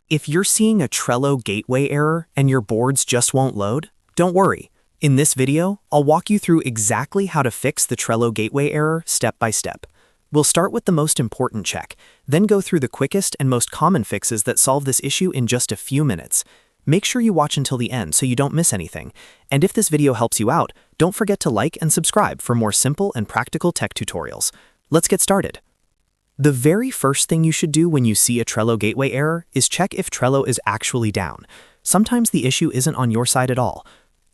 If you're seeing a Trello gateway error and your boards just won't load, don't worry. In this video, I'll walk you through exactly how to fix the Trello gateway error step by step. We'll start with the most important check, then go through the quickest and most common fixes that solve this issue in just a few minutes. Make sure you watch until the end so you don't miss anything. And if this video helps you out, don't forget to like and subscribe for more simple and practical tech tutorials. Let's get started. The very first thing you should do when you see a Trello gateway error is check if Trello is actually down. Sometimes the issue isn't on your side at all.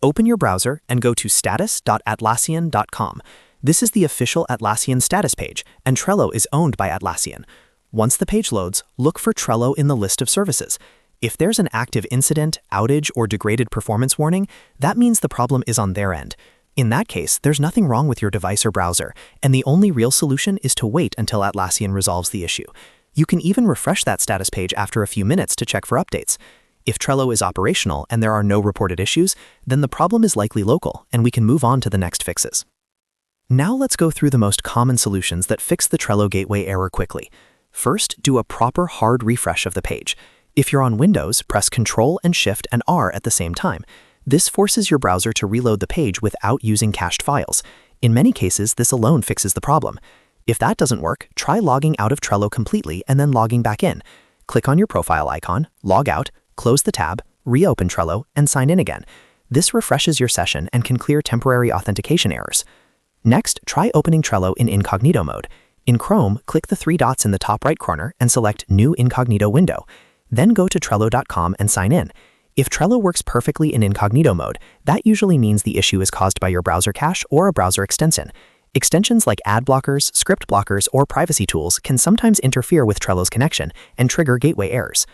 Open your browser and go to status.atlassian.com. This is the official Atlassian status page, and Trello is owned by Atlassian. Once the page loads, look for Trello in the list of services. If there's an active incident, outage, or degraded performance warning, that means the problem is on their end. In that case, there's nothing wrong with your device or browser, and the only real solution is to wait until Atlassian resolves the issue. You can even refresh that status page after a few minutes to check for updates. If Trello is operational and there are no reported issues, then the problem is likely local, and we can move on to the next fixes. Now let's go through the most common solutions that fix the Trello gateway error quickly. First, do a proper hard refresh of the page. If you're on Windows, press Ctrl and Shift and R at the same time. This forces your browser to reload the page without using cached files. In many cases, this alone fixes the problem. If that doesn't work, try logging out of Trello completely and then logging back in. Click on your profile icon, log out, close the tab, reopen Trello, and sign in again. This refreshes your session and can clear temporary authentication errors. Next, try opening Trello in Incognito mode. In Chrome, click the three dots in the top right corner and select New Incognito Window. Then go to Trello.com and sign in. If Trello works perfectly in incognito mode, that usually means the issue is caused by your browser cache or a browser extension. Extensions like ad blockers, script blockers, or privacy tools can sometimes interfere with Trello's connection and trigger gateway errors.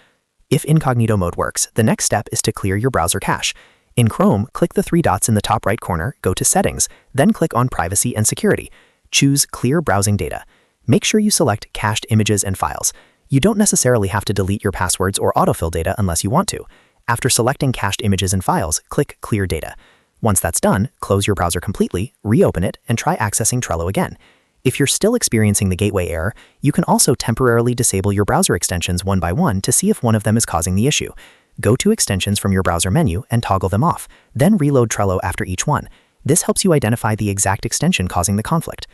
If incognito mode works, the next step is to clear your browser cache. In Chrome, click the three dots in the top right corner, go to Settings, then click on Privacy and Security. Choose Clear Browsing Data. Make sure you select Cached Images and Files. You don't necessarily have to delete your passwords or autofill data unless you want to. After selecting cached images and files, click Clear Data. Once that's done, close your browser completely, reopen it, and try accessing Trello again. If you're still experiencing the gateway error, you can also temporarily disable your browser extensions one by one to see if one of them is causing the issue. Go to Extensions from your browser menu and toggle them off, then reload Trello after each one. This helps you identify the exact extension causing the conflict.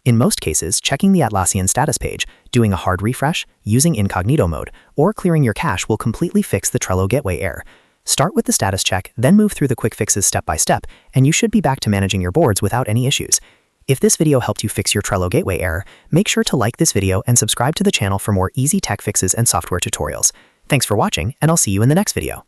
In most cases, checking the Atlassian status page, doing a hard refresh, using incognito mode, or clearing your cache will completely fix the Trello gateway error. Start with the status check, then move through the quick fixes step by step, and you should be back to managing your boards without any issues. If this video helped you fix your Trello gateway error, make sure to like this video and subscribe to the channel for more easy tech fixes and software tutorials. Thanks for watching, and I'll see you in the next video.